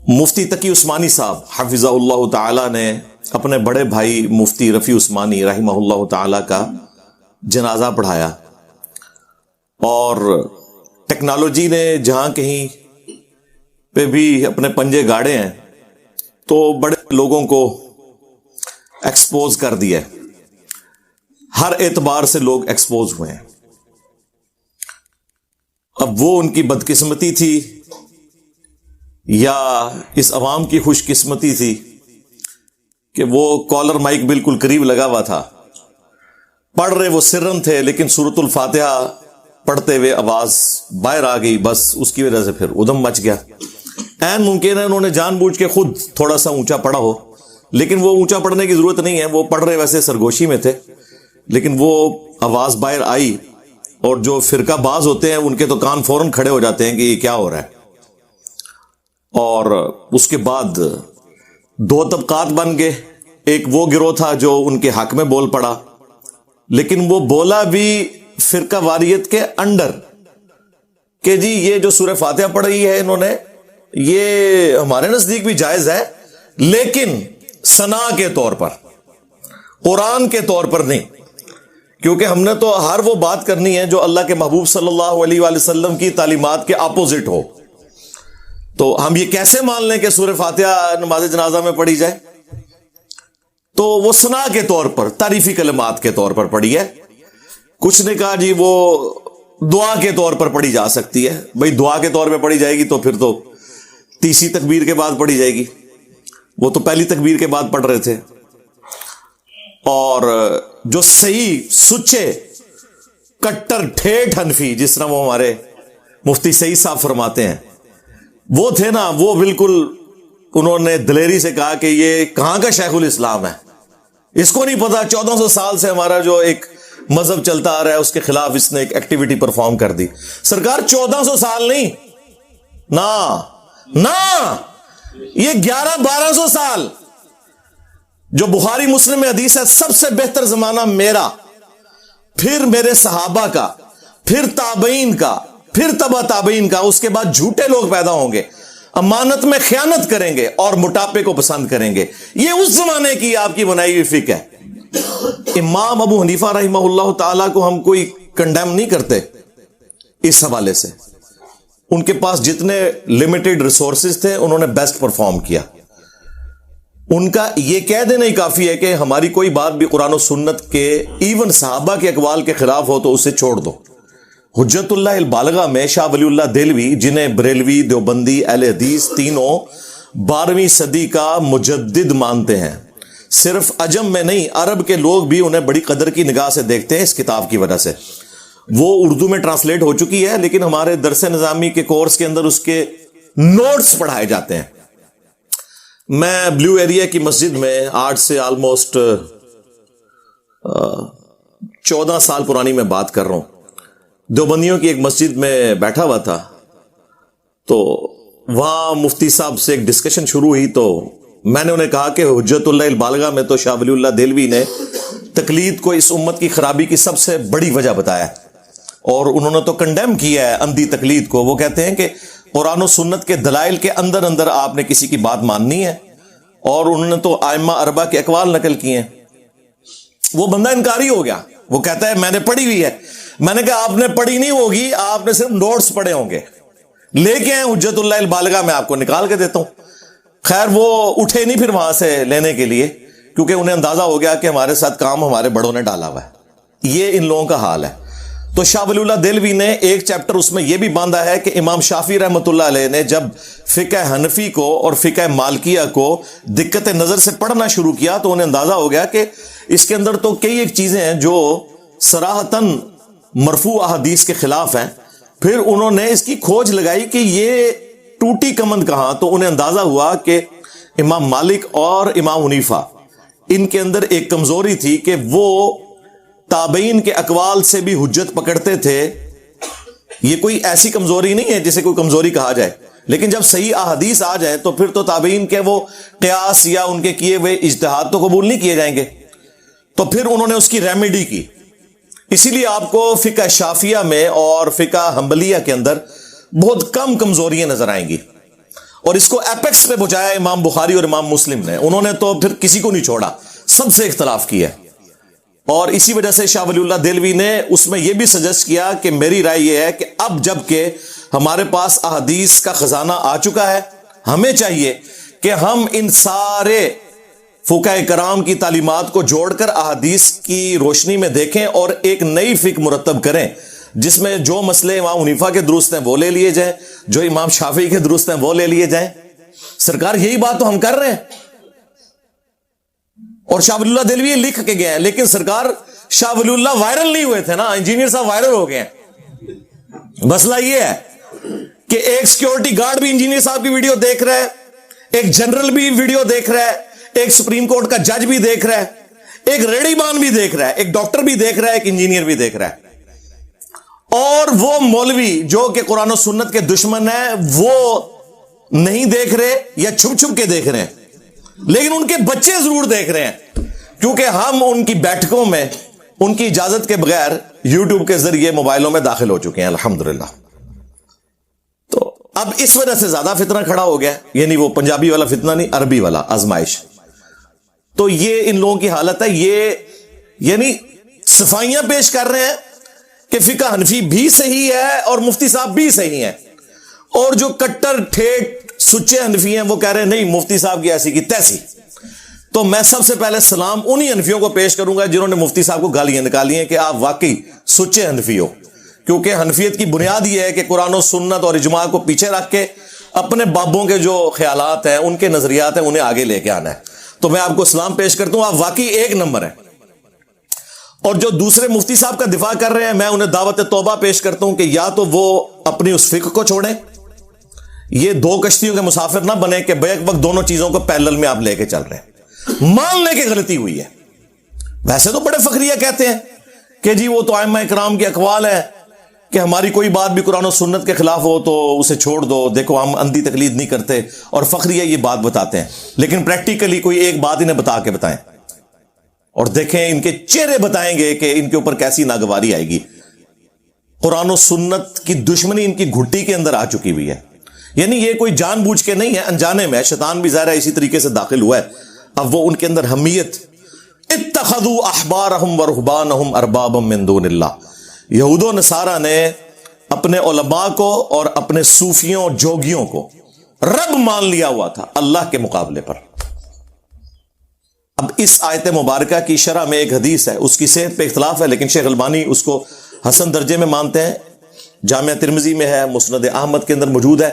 مفتی تقی عثمانی صاحب حفظہ اللہ تعالی نے اپنے بڑے بھائی مفتی رفیع عثمانی رحمہ اللہ تعالی کا جنازہ پڑھایا، اور ٹیکنالوجی نے جہاں کہیں پہ بھی اپنے پنجے گاڑے ہیں تو بڑے لوگوں کو ایکسپوز کر دیا، ہر اعتبار سے لوگ ایکسپوز ہوئے ہیں۔ اب وہ ان کی بدقسمتی تھی یا اس عوام کی خوش قسمتی تھی کہ وہ کالر مائک بالکل قریب لگا ہوا تھا، پڑھ رہے وہ سرن تھے، لیکن سورۃ الفاتحہ پڑھتے ہوئے آواز باہر آ گئی، بس اس کی وجہ سے پھر ادھم مچ گیا۔ عین ممکن ہے انہوں نے جان بوجھ کے خود تھوڑا سا اونچا پڑھا ہو، لیکن وہ اونچا پڑھنے کی ضرورت نہیں ہے، وہ پڑھ رہے ویسے سرگوشی میں تھے، لیکن وہ آواز باہر آئی، اور جو فرقہ باز ہوتے ہیں ان کے تو کان فوراً کھڑے ہو جاتے ہیں کہ یہ کیا ہو رہا ہے۔ اور اس کے بعد دو طبقات بن گئے، ایک وہ گروہ تھا جو ان کے حق میں بول پڑا، لیکن وہ بولا بھی فرقہ واریت کے انڈر کہ جی یہ جو سورہ فاتحہ پڑھی ہے انہوں نے، یہ ہمارے نزدیک بھی جائز ہے، لیکن ثنا کے طور پر، قرآن کے طور پر نہیں، کیونکہ ہم نے تو ہر وہ بات کرنی ہے جو اللہ کے محبوب صلی اللہ علیہ وآلہ وسلم کی تعلیمات کے اپوزٹ ہو۔ تو ہم یہ کیسے مان لیں کہ سورہ فاتحہ نماز جنازہ میں پڑھی جائے؟ تو وہ ثنا کے طور پر، تعریفی کلمات کے طور پر پڑھی ہے۔ کچھ نے کہا جی وہ دعا کے طور پر پڑھی جا سکتی ہے، بھئی دعا کے طور پہ پڑھی جائے گی تو پھر تو تیسری تکبیر کے بعد پڑھی جائے گی، وہ تو پہلی تکبیر کے بعد پڑھ رہے تھے۔ اور جو صحیح سچے کٹر ٹھیٹھ حنفی، جس طرح وہ ہمارے مفتی سعید صاحب فرماتے ہیں، وہ تھے نا، وہ بالکل انہوں نے دلیری سے کہا کہ یہ کہاں کا شیخ الاسلام ہے، اس کو نہیں پتا 1400 سال سے ہمارا جو ایک مذہب چلتا آ رہا ہے اس کے خلاف اس نے ایک ایکٹیویٹی پرفارم کر دی۔ سرکار 1400 سال نہیں، نا یہ 1100-1200 سال، جو بخاری مسلم میں حدیث ہے سب سے بہتر زمانہ میرا، پھر میرے صحابہ کا، پھر تابعین کا، پھر تبع تابعین کا، اس کے بعد جھوٹے لوگ پیدا ہوں گے، امانت میں خیانت کریں گے اور موٹاپے کو پسند کریں گے۔ یہ اس زمانے کی آپ کی بنائی ہوئی فقہ ہے۔ امام ابو حنیفہ رحمہ اللہ تعالیٰ کو ہم کوئی کنڈیم نہیں کرتے اس حوالے سے، ان کے پاس جتنے لمیٹڈ ریسورسز تھے انہوں نے بیسٹ پرفارم کیا۔ ان کا یہ کہہ دینا ہی کافی ہے کہ ہماری کوئی بات بھی قرآن و سنت کے، ایون صحابہ کے اقوال کے خلاف ہو تو اسے چھوڑ دو۔ حجت اللہ البالغہ میں شاہ ولی اللہ دہلوی، جنہیں بریلوی، دیوبندی، اہل حدیث تینوں 12ویں صدی کا مجدد مانتے ہیں، صرف عجم میں نہیں عرب کے لوگ بھی انہیں بڑی قدر کی نگاہ سے دیکھتے ہیں اس کتاب کی وجہ سے۔ وہ اردو میں ٹرانسلیٹ ہو چکی ہے، لیکن ہمارے درس نظامی کے کورس کے اندر اس کے نوٹس پڑھائے جاتے ہیں۔ میں بلیو ایریا کی مسجد میں آج سے آلموسٹ 14 سال پرانی میں بات کر رہا ہوں، دیوبندیوں کی ایک مسجد میں بیٹھا ہوا تھا، تو وہاں مفتی صاحب سے ایک ڈسکشن شروع ہوئی، تو میں نے انہیں کہا کہ حجت اللہ البالغہ میں تو شاہ ولی اللہ دہلوی نے تقلید کو اس امت کی خرابی کی سب سے بڑی وجہ بتایا ہے، اور انہوں نے تو کنڈیم کیا ہے اندھی تقلید کو۔ وہ کہتے ہیں کہ قرآن و سنت کے دلائل کے اندر اندر آپ نے کسی کی بات ماننی ہے، اور انہوں نے تو ائمہ اربعہ کے اقوال نقل کیے ہیں۔ وہ بندہ انکاری ہو گیا، وہ کہتا ہے میں نے پڑھی ہوئی ہے۔ میں نے کہا آپ نے پڑھی نہیں ہوگی، آپ نے صرف نوٹس پڑھے ہوں گے، لے کے آئے حجت اللہ البالغہ میں آپ کو نکال کے دیتا ہوں۔ خیر وہ اٹھے نہیں پھر وہاں سے لینے کے لیے، کیونکہ انہیں اندازہ ہو گیا کہ ہمارے ساتھ کام ہمارے بڑوں نے ڈالا ہوا ہے۔ یہ ان لوگوں کا حال ہے۔ تو شاہ ولی اللہ دہلوی نے ایک چیپٹر اس میں یہ بھی باندھا ہے کہ امام شافعی رحمۃ اللہ علیہ نے جب فقہ حنفی کو اور فقہ مالکیہ کو دقت نظر سے پڑھنا شروع کیا تو انہیں اندازہ ہو گیا کہ اس کے اندر تو کئی ایک چیزیں ہیں جو صراحتاً مرفوع احادیث کے خلاف ہیں۔ پھر انہوں نے اس کی کھوج لگائی کہ یہ ٹوٹی کمند کہاں، تو انہیں اندازہ ہوا کہ امام مالک اور امام حنیفہ، ان کے اندر ایک کمزوری تھی کہ وہ تابعین کے اقوال سے بھی حجت پکڑتے تھے۔ یہ کوئی ایسی کمزوری نہیں ہے جسے کوئی کمزوری کہا جائے، لیکن جب صحیح احادیث آ جائیں تو پھر تو تابعین کے وہ قیاس یا ان کے کیے ہوئے اجتہاد تو قبول نہیں کیے جائیں گے۔ تو پھر انہوں نے اس کی ریمیڈی کی۔ اسی لیے آپ کو فقہ شافعیہ میں اور فقہ حنبلیہ کے اندر بہت کم کمزوریاں نظر آئیں گی، اور اس کو ایپیکس پہ پہنچایا امام بخاری اور امام مسلم نے. انہوں نے تو پھر کسی کو نہیں چھوڑا, سب سے اختلاف کیا. اور اسی وجہ سے شاہ ولی اللہ دہلوی نے اس میں یہ بھی سجیسٹ کیا کہ میری رائے یہ ہے کہ اب جب کہ ہمارے پاس احادیث کا خزانہ آ چکا ہے, ہمیں چاہیے کہ ہم ان سارے فقہاء کرام کی تعلیمات کو جوڑ کر احادیث کی روشنی میں دیکھیں اور ایک نئی فقہ مرتب کریں, جس میں جو مسئلے امام حنیفہ کے درست ہیں وہ لے لیے جائیں, جو امام شافعی کے درست ہیں وہ لے لیے جائیں. سرکار یہی بات تو ہم کر رہے ہیں, اور شاہ ولی اللہ دہلوی لکھ کے گئے ہیں. لیکن سرکار شاہ ولی اللہ وائرل نہیں ہوئے تھے نا, انجینئر صاحب وائرل ہو گئے ہیں. مسئلہ یہ ہے کہ ایک سیکیورٹی گارڈ بھی انجینئر صاحب کی ویڈیو دیکھ رہا ہے, ایک جنرل بھی ویڈیو دیکھ رہا ہے, ایک سپریم کورٹ کا جج بھی دیکھ رہا ہے, ایک ریڑھی مان بھی دیکھ رہا ہے, ایک ڈاکٹر بھی دیکھ رہا ہے, ایک انجینئر بھی دیکھ رہا ہے. اور وہ مولوی جو کہ قرآن و سنت کے دشمن ہیں وہ نہیں دیکھ رہے یا چھپ چھپ کے دیکھ رہے ہیں, لیکن ان کے بچے ضرور دیکھ رہے ہیں, کیونکہ ہم ان کی بیٹھکوں میں ان کی اجازت کے بغیر یوٹیوب کے ذریعے موبائلوں میں داخل ہو چکے ہیں الحمدللہ. تو اب اس وجہ سے زیادہ فتنہ کھڑا ہو گیا, یعنی وہ پنجابی والا فتنہ نہیں, عربی والا آزمائش. تو یہ ان لوگوں کی حالت ہے, یہ یعنی صفائیاں پیش کر رہے ہیں کہ فقہ حنفی بھی صحیح ہے اور مفتی صاحب بھی صحیح ہیں, اور جو کٹر ٹھیٹ سچے حنفی ہیں وہ کہہ رہے ہیں نہیں مفتی صاحب کی ایسی کی تیسی. تو میں سب سے پہلے سلام انہی حنفیوں کو پیش کروں گا جنہوں نے مفتی صاحب کو گالیاں نکالی ہیں کہ آپ واقعی سچے حنفی ہو, کیونکہ حنفیت کی بنیاد یہ ہے کہ قرآن و سنت اور اجماع کو پیچھے رکھ کے اپنے بابوں کے جو خیالات ہیں, ان کے نظریات ہیں, انہیں آگے لے کے آنا ہے. تو میں آپ کو سلام پیش کرتا ہوں, آپ واقعی ایک نمبر ہیں. اور جو دوسرے مفتی صاحب کا دفاع کر رہے ہیں, میں انہیں دعوت توبہ پیش کرتا ہوں کہ یا تو وہ اپنی اس فقہ کو چھوڑیں, یہ دو کشتیوں کے مسافر نہ بنے کہ بیک وقت دونوں چیزوں کو پیرلل میں آپ لے کے چل رہے ہیں. مان لے کے غلطی ہوئی ہے. ویسے تو بڑے فخریہ کہتے ہیں کہ جی وہ تو ائمہ کرام کے اقوال ہیں کہ ہماری کوئی بات بھی قرآن و سنت کے خلاف ہو تو اسے چھوڑ دو, دیکھو ہم اندھی تقلید نہیں کرتے, اور فخریہ یہ بات بتاتے ہیں. لیکن پریکٹیکلی کوئی ایک بات انہیں بتا کے بتائیں اور دیکھیں ان کے چہرے بتائیں گے کہ ان کے اوپر کیسی ناگواری آئے گی. قرآن و سنت کی دشمنی ان کی گھٹی کے اندر آ چکی ہوئی ہے. یعنی یہ کوئی جان بوجھ کے نہیں ہے, انجانے میں. شیطان بھی ظاہر ہے اسی طریقے سے داخل ہوا ہے. اب وہ ان کے اندر حمیت, اتخذوا احبارہم ورہبانہم اربابا من دون اللہ, یہود و نصارہ نے اپنے علماء کو اور اپنے صوفیوں جوگیوں کو رب مان لیا ہوا تھا اللہ کے مقابلے پر. اب اس آیت مبارکہ کی شرح میں ایک حدیث ہے, اس کی صحت پہ اختلاف ہے, لیکن شیخ البانی اس کو حسن درجے میں مانتے ہیں. جامعہ ترمذی میں ہے, مسند احمد کے اندر موجود ہے,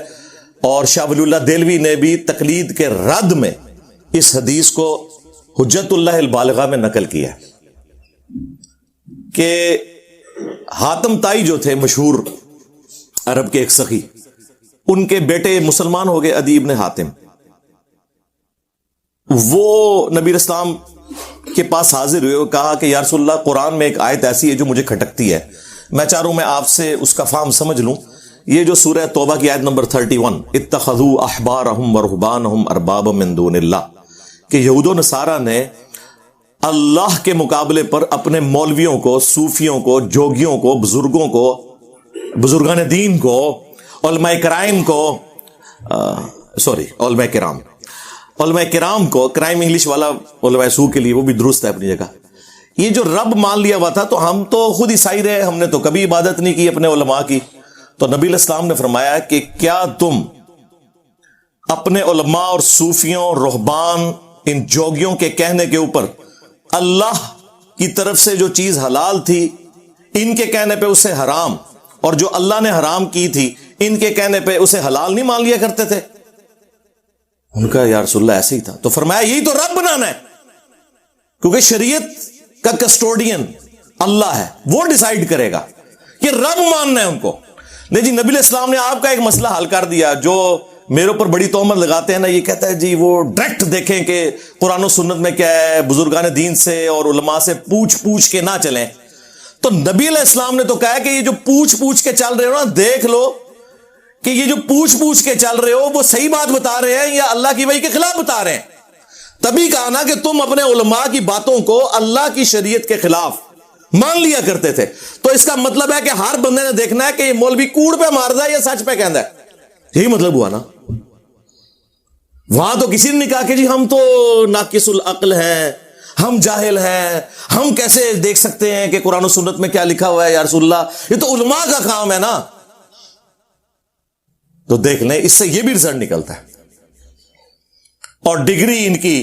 اور شاہ ولی اللہ دہلوی نے بھی تقلید کے رد میں اس حدیث کو حجت اللہ البالغہ میں نقل کیا ہے کہ حاتم تائی جو تھے مشہور عرب کے ایک سخی, ان کے بیٹے مسلمان ہو گئے, عدی ابن حاتم. وہ نبی اسلام کے پاس حاضر ہوئے اور کہا کہ یا رسول اللہ, قرآن میں ایک آیت ایسی ہے جو مجھے کھٹکتی ہے, میں چاہ رہا ہوں میں آپ سے اس کا فہم سمجھ لوں. یہ جو سورہ توبہ کی آیت نمبر 31, اتخذوا احبارہم ورہبانہم اربابا من دون اللہ, کہ یہود و نصارہ نے اللہ کے مقابلے پر اپنے مولویوں کو, صوفیوں کو, جوگیوں کو, بزرگوں کو, بزرگان دین کو, علماء کرائم کو, علماء کرام کو, کرائم انگلش والا علماء سو کے لیے وہ بھی درست ہے اپنی جگہ, یہ جو رب مان لیا ہوا تھا. تو ہم تو خود عیسائی رہے, ہم نے تو کبھی عبادت نہیں کی اپنے علماء کی. تو نبی علیہ السلام نے فرمایا کہ کیا تم اپنے علماء اور صوفیوں, رہبان, ان جوگیوں کے کہنے کے اوپر اللہ کی طرف سے جو چیز حلال تھی ان کے کہنے پہ اسے حرام, اور جو اللہ نے حرام کی تھی ان کے کہنے پہ اسے حلال نہیں مان لیا کرتے تھے؟ ان کا یا رسول اللہ ایسے ہی تھا. تو فرمایا یہی تو رب بنانا ہے, کیونکہ شریعت کا کسٹوڈین اللہ ہے, وہ ڈیسائیڈ کرے گا کہ رب ماننا ہے ان کو. نہیں جی, نبی علیہ السلام نے آپ کا ایک مسئلہ حل کر دیا. جو میرے اوپر بڑی تہمت لگاتے ہیں نا, یہ کہتا ہے جی وہ ڈائریکٹ دیکھیں کہ قرآن و سنت میں کیا ہے, بزرگان دین سے اور علماء سے پوچھ کے نہ چلیں. تو نبی علیہ السلام نے تو کہا کہ یہ جو پوچھ کے چل رہے ہو نا, دیکھ لو کہ یہ جو پوچھ کے چل رہے ہو وہ صحیح بات بتا رہے ہیں یا اللہ کی وحی کے خلاف بتا رہے ہیں. تبھی کہا نا کہ تم اپنے علماء کی باتوں کو اللہ کی شریعت کے خلاف مان لیا کرتے تھے. تو اس کا مطلب ہے کہ ہر بندے نے دیکھنا ہے کہ یہ مولوی کوڑ پہ مار رہا ہے یا سچ پہ کہندا ہے. یہی مطلب ہوا نا. وہاں تو کسی نے نہیں کہا کہ جی ہم تو ناقص العقل ہیں، ہم جاہل ہیں، ہم کیسے دیکھ سکتے ہیں کہ قرآن و سنت میں کیا لکھا ہوا ہے یا رسول اللہ، یہ تو علماء کا کام ہے نا۔ تو دیکھ لیں، اس سے یہ بھی رزلٹ نکلتا ہے۔ اور ڈگری ان کی،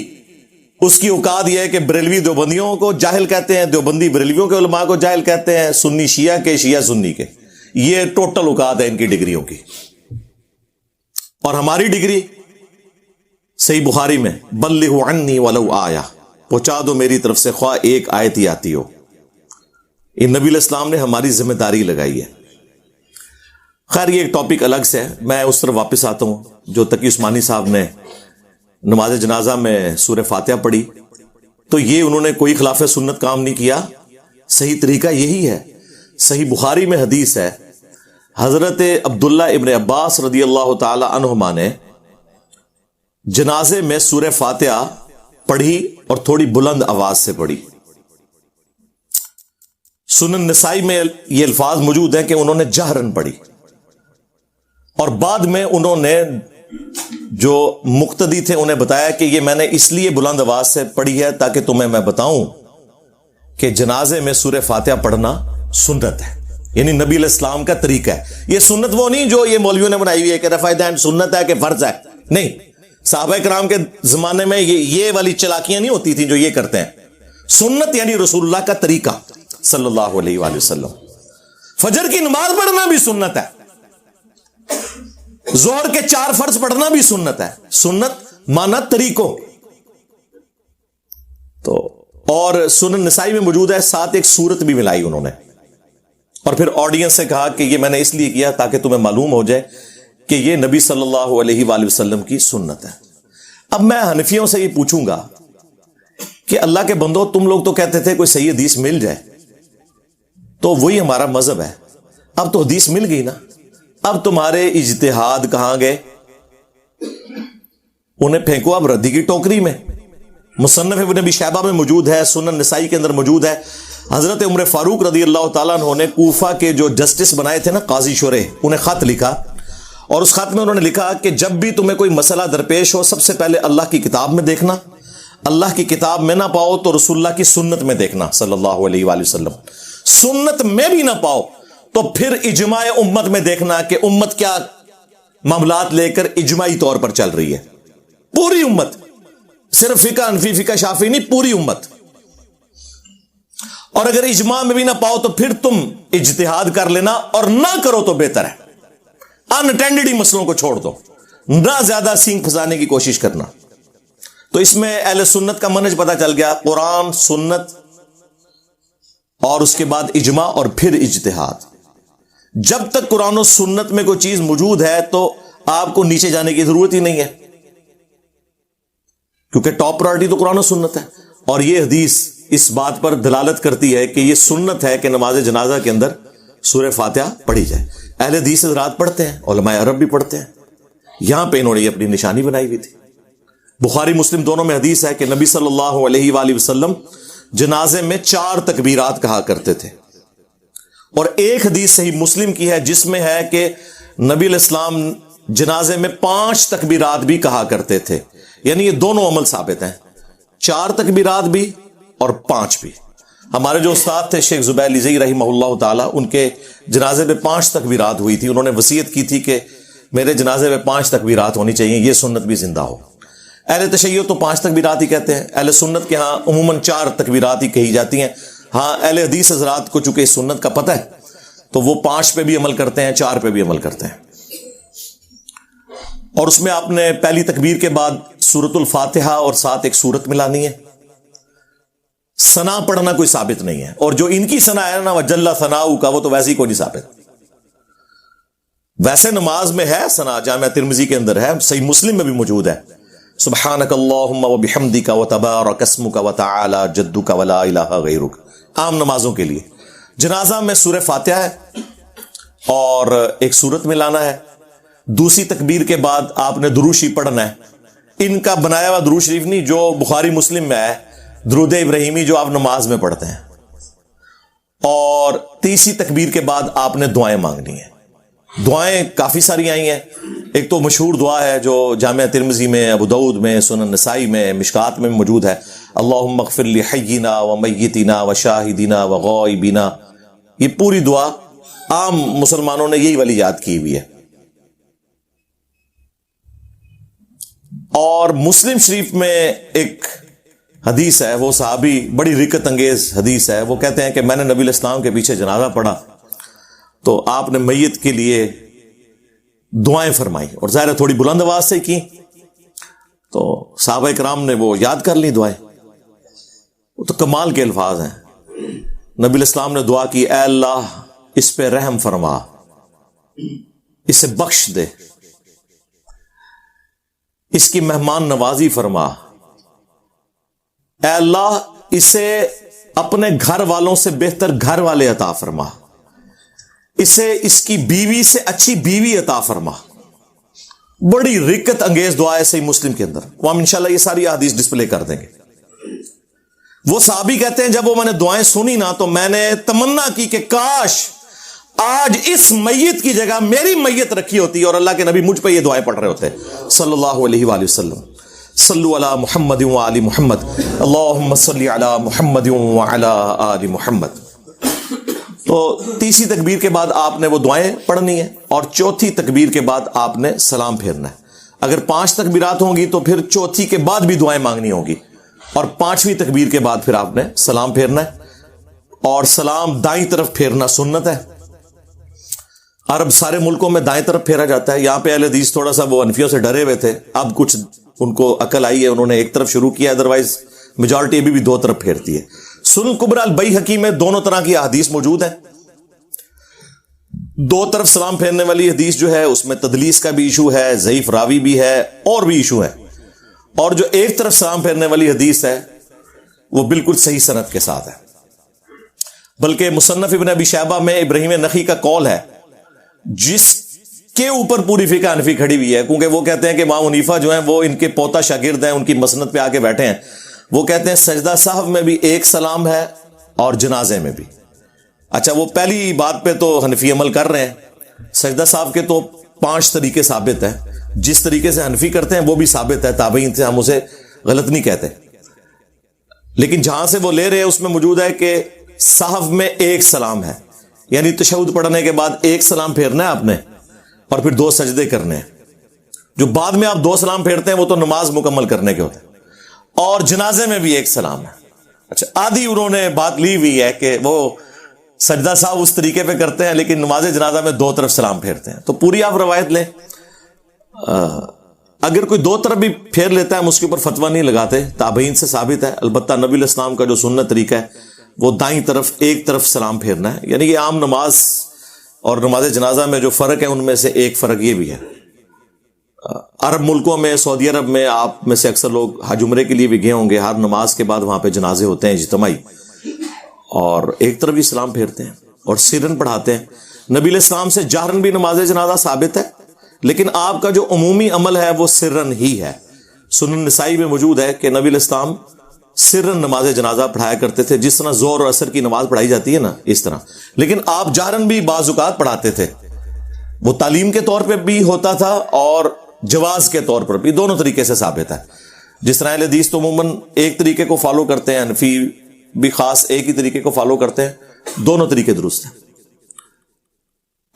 اس کی اوقات یہ ہے کہ بریلوی دیوبندیوں کو جاہل کہتے ہیں، دیوبندی بریلویوں کے علماء کو جاہل کہتے ہیں، سنی شیعہ کے، شیعہ سنی کے۔ یہ ٹوٹل اوقات ہے ان کی ڈگریوں کی۔ اور ہماری ڈگری صحیح بخاری میں بلغوا عنی ولو آیا، پہنچا دو میری طرف سے خواہ ایک آیت ہی آتی ہو۔ یہ نبی علیہ السلام نے ہماری ذمہ داری لگائی ہے۔ خیر یہ ایک ٹاپک الگ سے ہے، میں اس طرف واپس آتا ہوں۔ جو تقی عثمانی صاحب نے نماز جنازہ میں سورہ فاتحہ پڑھی، تو یہ انہوں نے کوئی خلاف سنت کام نہیں کیا، صحیح طریقہ یہی ہے۔ صحیح بخاری میں حدیث ہے، حضرت عبداللہ ابن عباس رضی اللہ تعالی عنہما نے جنازے میں سورہ فاتحہ پڑھی اور تھوڑی بلند آواز سے پڑھی۔ سنن نسائی میں یہ الفاظ موجود ہیں کہ انہوں نے جہرن پڑھی، اور بعد میں انہوں نے جو مقتدی تھے انہیں بتایا کہ یہ میں نے اس لیے بلند آواز سے پڑھی ہے تاکہ تمہیں میں بتاؤں کہ جنازے میں سورہ فاتحہ پڑھنا سنت ہے، یعنی نبی علیہ السلام کا طریقہ ہے۔ یہ سنت وہ نہیں جو یہ مولویوں نے بنائی ہوئی ہے کہ رفع دین سنت ہے کہ فرض ہے، نہیں۔ صحابہ کرام کے زمانے میں یہ والی چلاکیاں نہیں ہوتی تھیں جو یہ کرتے ہیں۔ سنت یعنی رسول اللہ کا طریقہ صلی اللہ علیہ وآلہ وسلم۔ فجر کی نماز پڑھنا بھی سنت ہے، ظہر کے 4 فرض پڑھنا بھی سنت ہے۔ سنت مانا طریقوں۔ تو اور سنن نسائی میں موجود ہے، ساتھ ایک سورت بھی ملائی انہوں نے، اور پھر آڈینس سے کہا کہ یہ میں نے اس لیے کیا تاکہ تمہیں معلوم ہو جائے کہ یہ نبی صلی اللہ علیہ وآلہ وسلم کی سنت ہے۔ اب میں حنفیوں سے یہ پوچھوں گا کہ اللہ کے بندو، تم لوگ تو کہتے تھے کوئی صحیح حدیث مل جائے تو وہی ہمارا مذہب ہے، اب تو حدیث مل گئی نا، اب تمہارے اجتہاد کہاں گئے؟ انہیں پھینکو اب ردی کی ٹوکری میں۔ مصنف ابن ابی شیبہ میں موجود ہے، سنن نسائی کے اندر موجود ہے، حضرت عمر فاروق رضی اللہ تعالیٰ عنہ نے کوفہ کے جو جسٹس بنائے تھے نا، قاضی شرح، انہیں خط لکھا، اور اس خط میں انہوں نے لکھا کہ جب بھی تمہیں کوئی مسئلہ درپیش ہو، سب سے پہلے اللہ کی کتاب میں دیکھنا، اللہ کی کتاب میں نہ پاؤ تو رسول اللہ کی سنت میں دیکھنا صلی اللہ علیہ وآلہ وسلم، سنت میں بھی نہ پاؤ تو پھر اجماع امت میں دیکھنا کہ امت کیا معاملات لے کر اجماعی طور پر چل رہی ہے۔ پوری امت، صرف فقہ حنفی فقہ شافعی نہیں، پوری امت۔ اور اگر اجماع میں بھی نہ پاؤ تو پھر تم اجتہاد کر لینا، اور نہ کرو تو بہتر ہے، انٹینڈڈ ہی مسئلوں کو چھوڑ دو، نہ زیادہ سینگ پھنسانے کی کوشش کرنا۔ تو اس میں اہل سنت کا منہج پتہ چل گیا، قرآن، سنت، اور اس کے بعد اجماع اور پھر اجتہاد۔ جب تک قرآن و سنت میں کوئی چیز موجود ہے تو آپ کو نیچے جانے کی ضرورت ہی نہیں ہے، کیونکہ ٹاپ پرائرٹی تو قرآن و سنت ہے۔ اور یہ حدیث اس بات پر دلالت کرتی ہے کہ یہ سنت ہے کہ نماز جنازہ کے اندر سورہ فاتحہ پڑھی جائے۔ اہل حدیث حضرات پڑھتے ہیں، علماء عرب بھی پڑھتے ہیں، یہاں پہ انہوں نے اپنی نشانی بنائی ہوئی تھی۔ بخاری مسلم دونوں میں حدیث ہے کہ نبی صلی اللہ علیہ وآلہ وسلم جنازے میں 4 تکبیرات کہا کرتے تھے، اور ایک حدیث صحیح مسلم کی ہے جس میں ہے کہ نبی علیہ السلام جنازے میں 5 تکبیرات بھی کہا کرتے تھے، یعنی یہ دونوں عمل ثابت ہیں، 4 تکبیرات بھی اور 5 بھی۔ ہمارے جو استاد تھے شیخ زبیر لیزئی رحمہ اللہ تعالی، ان کے جنازے میں 5 تکبیرات ہوئی تھی، انہوں نے وصیت کی تھی کہ میرے جنازے میں 5 تکبیرات ہونی چاہیے، یہ سنت بھی زندہ ہو۔ اہل تشیع تو 5 تکبیرات ہی کہتے ہیں، اہل سنت کے ہاں عموماً 4 تکبیرات ہی کہی جاتی ہیں۔ ہاں اہل حدیث حضرات کو چونکہ سنت کا پتہ ہے تو وہ 5 پہ بھی عمل کرتے ہیں، 4 پہ بھی عمل کرتے ہیں۔ اور اس میں آپ نے پہلی تکبیر کے بعد سورۃ الفاتحہ اور ساتھ ایک سورت ملانی ہے۔ ثنا پڑھنا کوئی ثابت نہیں ہے، اور جو ان کی ثنا ہے نا وجل ثناؤ کا، وہ تو ویسے ہی کوئی نہیں ثابت۔ ویسے نماز میں ہے ثنا، جامعہ ترمذی کے اندر ہے، صحیح مسلم میں بھی موجود ہے، سبحانک اللہم وبحمدک وتبارک اسمک وتعالی جدک ولا الہ غیرک، عام نمازوں کے لیے۔ جنازہ میں سورہ فاتحہ ہے اور ایک سورت ملانا ہے، دوسری تکبیر کے بعد آپ نے درود شریف پڑھنا ہے، ان کا بنایا ہوا درود شریف نہیں جو بخاری مسلم میں ہے، درود ابراہیمی جو آپ نماز میں پڑھتے ہیں، اور تیسری تکبیر کے بعد آپ نے دعائیں مانگنی ہیں۔ دعائیں کافی ساری آئی ہیں. ایک تو مشہور دعا ہے جو جامعہ ترمذی میں، ابو داؤد میں، سنن نسائی میں، مشکات میں موجود ہے، اللہم اغفر لحینا و میتنا و شاہدنا و غائبنا. یہ پوری دعا عام مسلمانوں نے یہی والی یاد کی ہوئی ہے. اور مسلم شریف میں ایک حدیث ہے، وہ صحابی، بڑی رکت انگیز حدیث ہے، وہ کہتے ہیں کہ میں نے نبی علیہ السلام کے پیچھے جنازہ پڑھا تو آپ نے میت کے لیے دعائیں فرمائی، اور ظاہر ہے تھوڑی بلند آواز سے کی، تو صحابہ کرام نے وہ یاد کر لی دعائیں. وہ تو کمال کے الفاظ ہیں. نبی علیہ السلام نے دعا کی، اے اللہ اس پہ رحم فرما، اسے بخش دے، اس کی مہمان نوازی فرما، اے اللہ اسے اپنے گھر والوں سے بہتر گھر والے عطا فرما، اسے اس کی بیوی سے اچھی بیوی عطا فرما. بڑی رکت انگیز دعا ہے صحیح مسلم کے اندر. وہ ہم انشاءاللہ یہ ساری حدیث ڈسپلے کر دیں گے. وہ صحابی کہتے ہیں جب وہ میں نے دعائیں سنی نا تو میں نے تمنا کی کہ کاش آج اس میت کی جگہ میری میت رکھی ہوتی اور اللہ کے نبی مجھ پہ یہ دعائیں پڑھ رہے ہوتے صلی اللہ علیہ وآلہ وسلم. صلو علی محمد وآل محمد، اللہم صلی علی محمد وعلی آل محمد. تو تیسری تکبیر کے بعد آپ نے وہ دعائیں پڑھنی ہے، اور چوتھی تکبیر کے بعد آپ نے سلام پھیرنا ہے. اگر 5 تکبیرات ہوں گی تو پھر چوتھی کے بعد بھی دعائیں مانگنی ہوگی، اور 5ویں تکبیر کے بعد پھر آپ نے سلام پھیرنا ہے. اور سلام دائیں طرف پھیرنا سنت ہے. عرب سارے ملکوں میں دائیں طرف پھیرا جاتا ہے. یہاں پہ اہل حدیث تھوڑا سا وہ انفیوں سے ڈرے ہوئے تھے، اب کچھ ان کو عقل آئی ہے، انہوں نے ایک طرف شروع کیا، ادروائز میجورٹی ابھی بھی 2 طرف پھیرتی ہے. سنن کبریٰ البیہقی میں دونوں طرح کی احادیث موجود ہیں. 2 طرف سلام پھیرنے والی حدیث جو ہے اس میں تدلیس کا بھی ایشو ہے، ضعیف راوی بھی ہے، اور بھی ایشو ہے. اور جو ایک طرف سلام پھیرنے والی حدیث ہے وہ بالکل صحیح سند کے ساتھ ہے. بلکہ مصنف ابن ابی شیبہ میں ابراہیم نخعی کا قول ہے جس کے اوپر پوری فقہ حنفی کھڑی ہوئی ہے، کیونکہ وہ کہتے ہیں کہ امام حنیفہ جو ہیں وہ ان کے پوتا شاگرد ہیں، ان کی مسند پہ آ کے بیٹھے ہیں. وہ کہتے ہیں سجدہ سہو میں بھی ایک سلام ہے اور جنازے میں بھی. اچھا، وہ پہلی بات پہ تو حنفی عمل کر رہے ہیں. سجدہ سہو کے تو 5 طریقے ثابت ہیں، جس طریقے سے حنفی کرتے ہیں وہ بھی ثابت ہے، تابعین سے ہم اسے غلط نہیں کہتے. لیکن جہاں سے وہ لے رہے ہیں اس میں موجود ہے کہ سہو میں ایک سلام ہے، یعنی تشہد پڑھنے کے بعد ایک سلام پھیرنا ہے آپ نے، اور پھر 2 سجدے کرنے ہیں. جو بعد میں آپ 2 سلام پھیرتے ہیں وہ تو نماز مکمل کرنے کے ہوتے ہیں. اور جنازے میں بھی ایک سلام ہے. اچھا، آدھی انہوں نے بات لی ہوئی ہے کہ وہ سجدہ صاحب اس طریقے پہ کرتے ہیں لیکن نماز جنازہ میں 2 طرف سلام پھیرتے ہیں. تو پوری آپ روایت لیں. اگر کوئی 2 طرف بھی پھیر لیتا ہے ہم اس کے اوپر فتویٰ نہیں لگاتے، تابعین سے ثابت ہے. البتہ نبی علیہ السلام کا جو سنت طریقہ ہے وہ دائیں طرف ایک طرف سلام پھیرنا ہے. یعنی کہ عام نماز اور نماز جنازہ میں جو فرق ہے ان میں سے ایک فرق یہ بھی ہے. عرب ملکوں میں، سعودی عرب میں آپ میں سے اکثر لوگ حج عمرے کے لیے بھی گئے ہوں گے، ہر نماز کے بعد وہاں پہ جنازے ہوتے ہیں اجتماعی، اور ایک طرف ہی سلام پھیرتے ہیں اور سرن پڑھاتے ہیں. نبی علیہ السلام سے جہرن بھی نماز جنازہ ثابت ہے، لیکن آپ کا جو عمومی عمل ہے وہ سرن ہی ہے. سنن نسائی میں موجود ہے کہ نبی علیہ السلام سرن نماز جنازہ پڑھایا کرتے تھے، جس طرح زور اور عصر کی نماز پڑھائی جاتی ہے نا اس طرح. لیکن آپ جہرن بھی بعض اوقات پڑھاتے تھے. وہ تعلیم کے طور پہ بھی ہوتا تھا اور جواز کے طور پر بھی، دونوں طریقے سے ثابت ہے. جس طرح اہل حدیث تو عموماً ایک طریقے کو فالو کرتے ہیں، حنفی بھی خاص ایک ہی طریقے کو فالو کرتے ہیں. دونوں طریقے درست ہیں.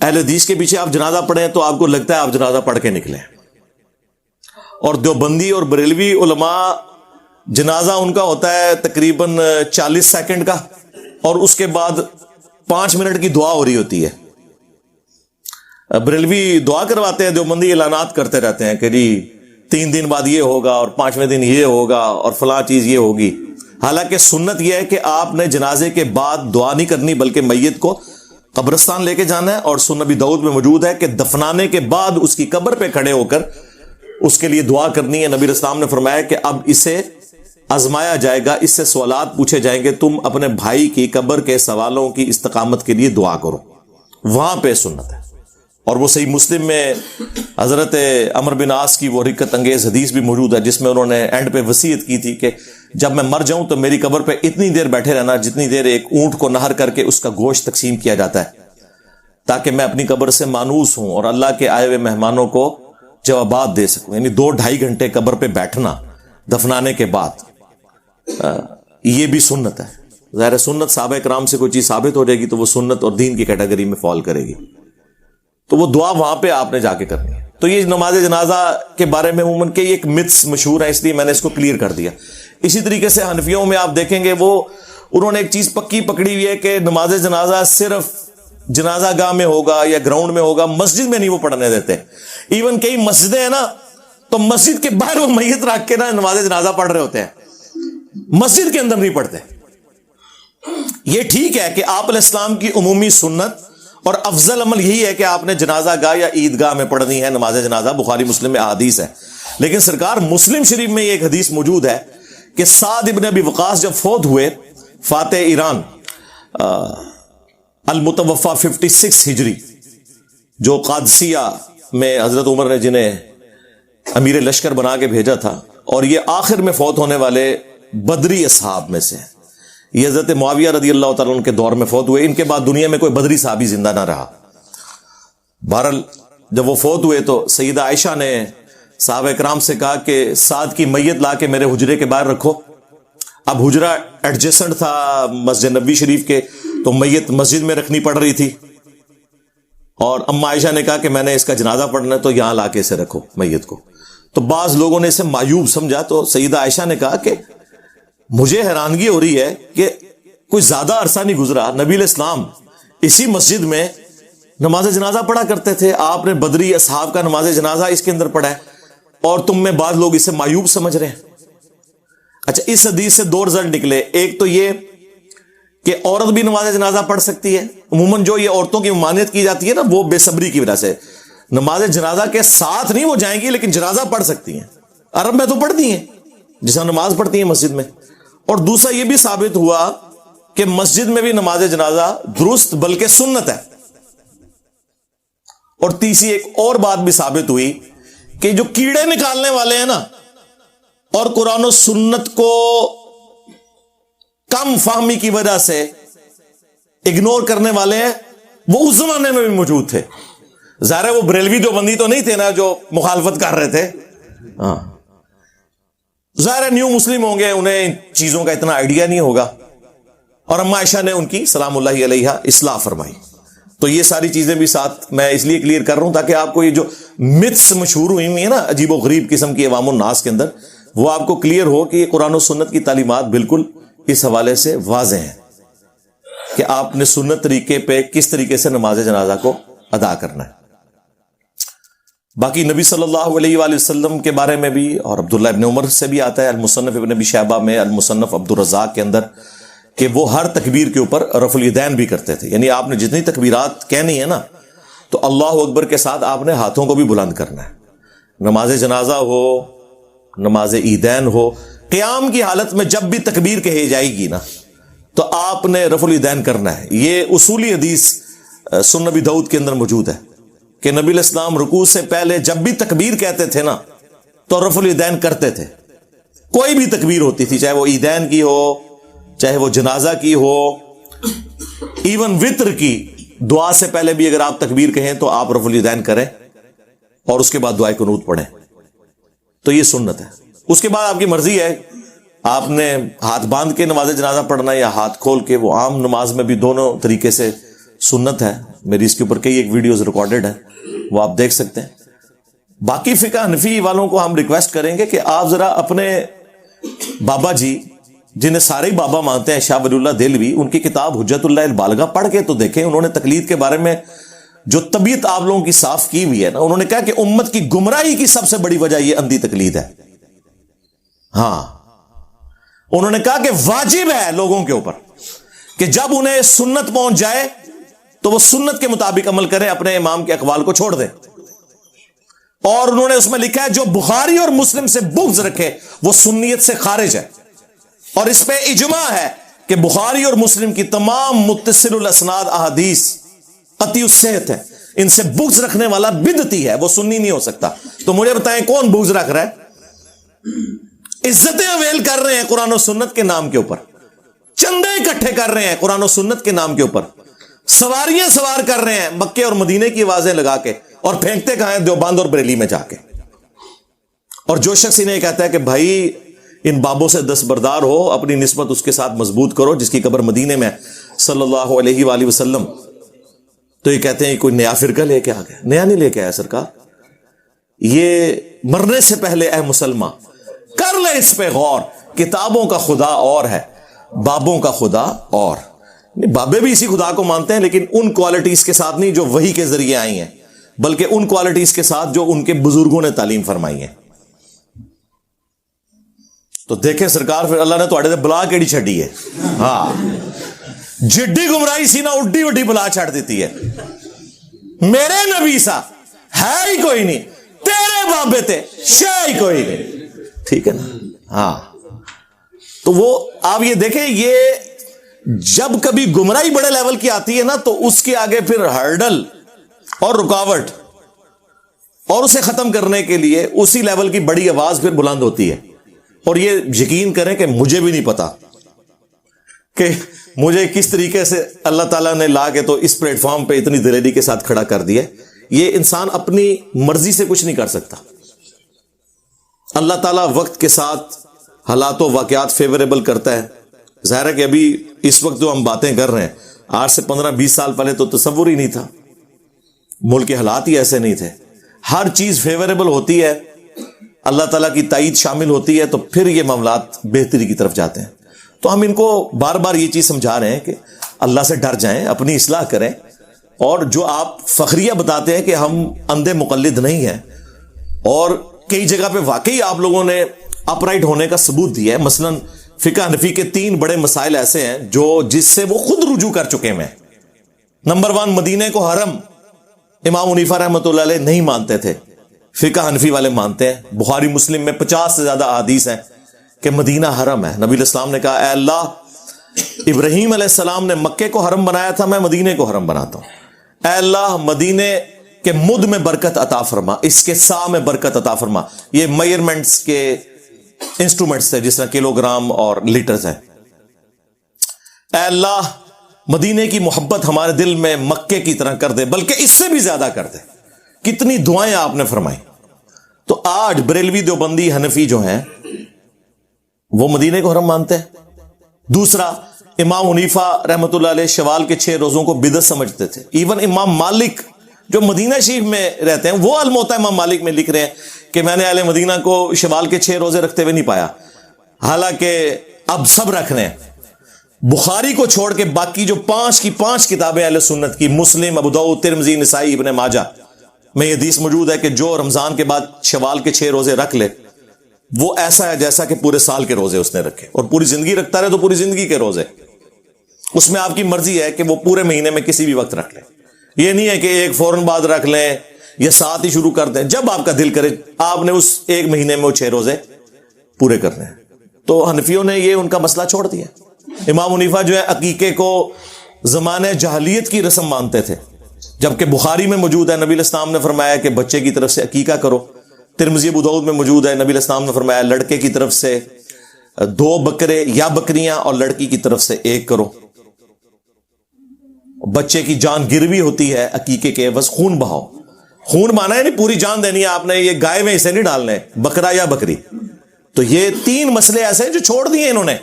اہل حدیث کے پیچھے آپ جنازہ پڑھیں تو آپ کو لگتا ہے آپ جنازہ پڑھ کے نکلیں. اور دیوبندی اور بریلوی علماء جنازہ ان کا ہوتا ہے تقریباً 40 سیکنڈ کا، اور اس کے بعد 5 منٹ کی دعا ہو رہی ہوتی ہے. بریلوی دعا کرواتے ہیں، دیوبندی اعلانات کرتے رہتے ہیں کہ جی 3 دن بعد یہ ہوگا اور 5ویں دن یہ ہوگا اور فلاں چیز یہ ہوگی. حالانکہ سنت یہ ہے کہ آپ نے جنازے کے بعد دعا نہیں کرنی بلکہ میت کو قبرستان لے کے جانا ہے. اور سنن نبی داؤد میں موجود ہے کہ دفنانے کے بعد اس کی قبر پہ کھڑے ہو کر اس کے لیے دعا کرنی ہے. نبی اسلام نے فرمایا کہ اب اسے آزمایا جائے گا، اس سے سوالات پوچھے جائیں گے، تم اپنے بھائی کی قبر کے سوالوں کی استقامت کے لیے دعا کرو. وہاں پہ سنت ہے. اور وہ صحیح مسلم میں حضرت عمر بن عاص کی وہ رکت انگیز حدیث بھی موجود ہے جس میں انہوں نے اینڈ پہ وصیت کی تھی کہ جب میں مر جاؤں تو میری قبر پہ اتنی دیر بیٹھے رہنا جتنی دیر ایک اونٹ کو نہر کر کے اس کا گوشت تقسیم کیا جاتا ہے. تاکہ میں اپنی قبر سے مانوس ہوں اور اللہ کے آئے ہوئے مہمانوں کو جوابات دے سکوں. یعنی 2-2.5 گھنٹے قبر پہ بیٹھنا دفنانے کے بعد، یہ بھی سنت ہے. ظاہر سنت صحابہ کرام سے کوئی چیز ثابت ہو جائے گی تو وہ سنت اور دین کی کیٹیگری میں فال کرے گی، تو وہ دعا وہاں پہ آپ نے جا کے کرنی ہے. تو یہ نماز جنازہ کے بارے میں عموماً کہ ایک متس مشہور ہے، اس لیے میں نے اس کو کلیئر کر دیا. اسی طریقے سے حنفیوں میں آپ دیکھیں گے انہوں نے ایک چیز پکی پکڑی ہوئی ہے کہ نماز جنازہ صرف جنازہ گاہ میں ہوگا یا گراؤنڈ میں ہوگا، مسجد میں نہیں وہ پڑھنے دیتے. ایون کئی مسجدیں ہیں نا، تو مسجد کے باہر وہ میت رکھ کے نا نماز جنازہ پڑھ رہے ہوتے ہیں، مسجد کے اندر نہیں پڑھتے. یہ ٹھیک ہے کہ آپ علیہ السلام کی عمومی سنت اور افضل عمل یہی ہے کہ آپ نے جنازہ گاہ یا عیدگاہ میں پڑھنی ہے نماز جنازہ، بخاری مسلم میں احادیث ہے. لیکن سرکار مسلم شریف میں یہ ایک حدیث موجود ہے کہ سعد ابن ابی وقاص جب فوت ہوئے، فاتح ایران المتوفا 56 ہجری، جو قادسیہ میں حضرت عمر نے جنہیں امیر لشکر بنا کے بھیجا تھا، اور یہ آخر میں فوت ہونے والے بدری اصحاب میں سے. یہ حضرت معاویہ رضی اللہ تعالیٰ عنہ کے دور میں فوت ہوئے. ان کے بعد دنیا میں کوئی بدری صحابی زندہ نہ رہا. بہرحال جب وہ فوت ہوئے تو سیدہ عائشہ نے صحابہ کرام سے کہا کہ سعد کی میت لا کے میرے حجرے کے باہر رکھو. اب حجرہ ایڈجسنٹ تھا مسجد نبوی شریف کے، تو میت مسجد میں رکھنی پڑ رہی تھی، اور اما عائشہ نے کہا کہ میں نے اس کا جنازہ پڑھنا ہے تو یہاں لا کے اسے رکھو میت کو. تو بعض لوگوں نے اسے معیوب سمجھا، تو سیدہ عائشہ نے کہا کہ مجھے حیرانگی ہو رہی ہے کہ کوئی زیادہ عرصہ نہیں گزرا، نبی علیہ السلام اسی مسجد میں نماز جنازہ پڑھا کرتے تھے، آپ نے بدری اصحاب کا نماز جنازہ اس کے اندر پڑھا ہے، اور تم میں بعض لوگ اسے معیوب سمجھ رہے ہیں. اچھا، اس حدیث سے 2 رزلٹ نکلے. ایک تو یہ کہ عورت بھی نماز جنازہ پڑھ سکتی ہے. عموماً جو یہ عورتوں کی ممانعت کی جاتی ہے نا، وہ بے صبری کی وجہ سے نماز جنازہ کے ساتھ نہیں وہ جائیں گی، لیکن جنازہ پڑھ سکتی ہیں. عرب میں تو پڑھتی ہیں جس طرح نماز پڑھتی ہیں مسجد میں. اور دوسرا یہ بھی ثابت ہوا کہ مسجد میں بھی نماز جنازہ درست بلکہ سنت ہے. اور تیسری ایک اور بات بھی ثابت ہوئی کہ جو کیڑے نکالنے والے ہیں نا، اور قرآن و سنت کو کم فہمی کی وجہ سے اگنور کرنے والے ہیں، وہ اس زمانے میں بھی موجود تھے. ظاہر ہے وہ بریلوی دیوبندی تو نہیں تھے نا جو مخالفت کر رہے تھے. ہاں، ظاہر ہے نیو مسلم ہوں گے، انہیں ان چیزوں کا اتنا آئیڈیا نہیں ہوگا. اور اما عائشہ نے ان کی سلام اللہ علیہا اصلاح فرمائی. تو یہ ساری چیزیں بھی ساتھ میں اس لیے کلیئر کر رہا ہوں تاکہ آپ کو یہ جو متس مشہور ہوئی ہیں نا عجیب و غریب قسم کی عوام الناس کے اندر، وہ آپ کو کلیئر ہو کہ یہ قرآن و سنت کی تعلیمات بالکل اس حوالے سے واضح ہیں کہ آپ نے سنت طریقے پہ کس طریقے سے نماز جنازہ کو ادا کرنا ہے. باقی نبی صلی اللہ علیہ وآلہ وسلم کے بارے میں بھی، اور عبداللہ ابن عمر سے بھی آتا ہے المصنف ابن ابی شیبہ میں، المصنف عبد الرزاق کے اندر، کہ وہ ہر تکبیر کے اوپر رفع الیدین بھی کرتے تھے. یعنی آپ نے جتنی تکبیرات کہنی ہے نا، تو اللہ اکبر کے ساتھ آپ نے ہاتھوں کو بھی بلند کرنا ہے. نماز جنازہ ہو، نماز عیدین ہو، قیام کی حالت میں جب بھی تکبیر کہی جائے گی نا، تو آپ نے رفع الیدین کرنا ہے. یہ اصولی حدیث سنن نبی داؤد کے اندر موجود ہے کہ نبی علیہ السلام رکوع سے پہلے جب بھی تکبیر کہتے تھے نا، تو رفع الیدین کرتے تھے. کوئی بھی تکبیر ہوتی تھی، چاہے وہ عیدین کی ہو، چاہے وہ جنازہ کی ہو، ایون وطر کی دعا سے پہلے بھی اگر آپ تکبیر کہیں تو آپ رفع الیدین کریں اور اس کے بعد دعائے قنوت پڑھیں. تو یہ سنت ہے. اس کے بعد آپ کی مرضی ہے، آپ نے ہاتھ باندھ کے نماز جنازہ پڑھنا یا ہاتھ کھول کے. وہ عام نماز میں بھی دونوں طریقے سے سنت ہے. میری اس کے اوپر کئی ایک ویڈیوز ریکارڈڈ ہیں، وہ آپ دیکھ سکتے ہیں. باقی فقہ حنفی والوں کو ہم ریکویسٹ کریں گے کہ آپ ذرا اپنے بابا جی، جنہیں سارے بابا مانتے ہیں، شاہ ولی اللہ دہلوی، ان کی کتاب حجت اللہ البالغہ پڑھ کے تو دیکھیں. انہوں نے تقلید کے بارے میں جو طبیعت آپ لوگوں کی صاف کی ہوئی ہے نا، انہوں نے کہا کہ امت کی گمراہی کی سب سے بڑی وجہ یہ اندھی تقلید ہے. ہاں، انہوں نے کہا کہ واجب ہے لوگوں کے اوپر کہ جب انہیں سنت پہنچ جائے تو وہ سنت کے مطابق عمل کریں، اپنے امام کے اقوال کو چھوڑ دیں. اور انہوں نے اس میں لکھا ہے جو بخاری اور مسلم سے بغض رکھے وہ سنیت سے خارج ہے. اور اس پہ اجماع ہے کہ بخاری اور مسلم کی تمام متصل الاسناد احادیث قطعی الصحت ہے. ان سے بغض رکھنے والا بدعتی ہے، وہ سنی نہیں ہو سکتا. تو مجھے بتائیں کون بغض رکھ رہا ہے؟ عزتیں اویل کر رہے ہیں قرآن و سنت کے نام کے اوپر، چندے اکٹھے کر رہے ہیں قرآن و سنت کے نام کے اوپر، سواریاں سوار کر رہے ہیں مکے اور مدینے کی آوازیں لگا کے، اور پھینکتے کہاں ہیں؟ دیوبند اور بریلی میں جا کے۔ اور جو شخص انہیں کہتا ہے کہ بھائی ان بابوں سے دستبردار ہو، اپنی نسبت اس کے ساتھ مضبوط کرو جس کی قبر مدینے میں صلی اللہ علیہ وآلہ وسلم، تو یہ کہتے ہیں کوئی نیا فرقہ لے کے آ گیا۔ نیا نہیں لے کے آیا سرکار، یہ مرنے سے پہلے اے مسلمان کر لے اس پہ غور، کتابوں کا خدا اور ہے، بابوں کا خدا اور۔ بابے بھی اسی خدا کو مانتے ہیں، لیکن ان کوالٹیز کے ساتھ نہیں جو وحی کے ذریعے آئی ہیں، بلکہ ان کوالٹیز کے ساتھ جو ان کے بزرگوں نے تعلیم فرمائی ہیں۔ تو دیکھیں سرکار، پھر اللہ نے تو بلا کیڑی چھڑی ہے، ہاں جڈی گمراہی سی نہ اڈی وڈی بلا چھڑ دیتی ہے۔ میرے نبی سا ہے ہی کوئی نہیں، تیرے بابے تے شے ہی کوئی نہیں، ٹھیک ہے نا؟ ہاں، تو وہ آپ یہ دیکھیں، یہ جب کبھی گمراہی بڑے لیول کی آتی ہے نا، تو اس کے آگے پھر ہرڈل اور رکاوٹ، اور اسے ختم کرنے کے لیے اسی لیول کی بڑی آواز پھر بلند ہوتی ہے۔ اور یہ یقین کریں کہ مجھے بھی نہیں پتا کہ مجھے کس طریقے سے اللہ تعالیٰ نے لا کے تو اس پلیٹ فارم پہ اتنی دلیری کے ساتھ کھڑا کر دیا۔ یہ انسان اپنی مرضی سے کچھ نہیں کر سکتا، اللہ تعالیٰ وقت کے ساتھ حالات و واقعات فیوریبل کرتا ہے۔ ظاہر ہے کہ ابھی اس وقت جو ہم باتیں کر رہے ہیں، آج سے 15-20 سال پہلے تو تصور ہی نہیں تھا، ملک کے حالات ہی ایسے نہیں تھے۔ ہر چیز فیوریبل ہوتی ہے، اللہ تعالیٰ کی تائید شامل ہوتی ہے، تو پھر یہ معاملات بہتری کی طرف جاتے ہیں۔ تو ہم ان کو بار بار یہ چیز سمجھا رہے ہیں کہ اللہ سے ڈر جائیں، اپنی اصلاح کریں، اور جو آپ فخریہ بتاتے ہیں کہ ہم اندھے مقلد نہیں ہیں، اور کئی جگہ پہ واقعی آپ لوگوں نے اپ رائٹ ہونے کا ثبوت دیا ہے۔ مثلا فقہ حنفی کے 3 بڑے مسائل ایسے ہیں جس سے وہ خود رجوع کر چکے ہیں۔ نمبر 1، مدینے کو حرم امام حنیفہ رحمۃ اللہ علیہ نہیں مانتے تھے، فقہ حنفی والے مانتے ہیں۔ بخاری مسلم میں 50 سے زیادہ احادیث ہیں کہ مدینہ حرم ہے۔ نبی علیہ السلام نے کہا اے اللہ، ابراہیم علیہ السلام نے مکے کو حرم بنایا تھا، میں مدینے کو حرم بناتا ہوں۔ اے اللہ، مدینے کے مد میں برکت عطا فرما، اس کے سا میں برکت عطا فرما۔ یہ میئرمنٹس کے انسٹرومنٹس تھے، جس طرح کلو گرام اور لیٹرز ہیں۔ اے اللہ، مدینے کی محبت ہمارے دل میں مکے کی طرح کر دے، بلکہ اس سے بھی زیادہ کر دے۔ کتنی دعائیں آپ نے فرمائی۔ تو آج بریلوی دیوبندی حنفی جو ہیں وہ مدینے کو حرم مانتے ہیں۔ دوسرا، امام حنیفہ رحمۃ اللہ علیہ شوال کے 6 روزوں کو بدعت سمجھتے تھے۔ ایون امام مالک جو مدینہ شریف میں رہتے ہیں، وہ الموطا امام مالک میں لکھ رہے ہیں کہ میں نے اہل مدینہ کو شوال کے 6 روزے رکھتے ہوئے نہیں پایا، حالانکہ اب سب رکھ رہے ہیں۔ بخاری کو چھوڑ کے باقی جو 5 کی 5 کتابیں اہل سنت کی، مسلم، ابو داؤد، ترمذی، نسائی، ابن ماجہ میں یہ حدیث موجود ہے کہ جو رمضان کے بعد شوال کے 6 روزے رکھ لے، وہ ایسا ہے جیسا کہ پورے سال کے روزے اس نے رکھے، اور پوری زندگی رکھتا رہے تو پوری زندگی کے روزے۔ اس میں آپ کی مرضی ہے کہ وہ پورے مہینے میں کسی بھی وقت رکھ لیں، یہ نہیں ہے کہ ایک فوراً بعد رکھ لیں یا ساتھ ہی شروع کر دیں، جب آپ کا دل کرے آپ نے اس ایک مہینے میں وہ 6 روزے پورے کرنے ہیں۔ تو حنفیوں نے یہ ان کا مسئلہ چھوڑ دیا۔ امام حنیفہ جو ہے عقیقے کو زمانے جاہلیت کی رسم مانتے تھے، جبکہ بخاری میں موجود ہے نبی علیہ السلام نے فرمایا کہ بچے کی طرف سے عقیقہ کرو۔ ترمذی ابو داؤد میں موجود ہے نبی علیہ السلام نے فرمایا لڑکے کی طرف سے 2 بکرے یا بکریاں، اور لڑکی کی طرف سے 1 کرو۔ بچے کی جان گروی ہوتی ہے عقیقے کے عوض خون بہاؤ۔ خون مانا ہے نہیں پوری جان دینی ہے آپ نے، یہ گائے میں اسے نہیں ڈالنے، بکرا یا بکری۔ تو یہ 3 مسئلے ایسے ہیں جو چھوڑ دیے انہوں نے۔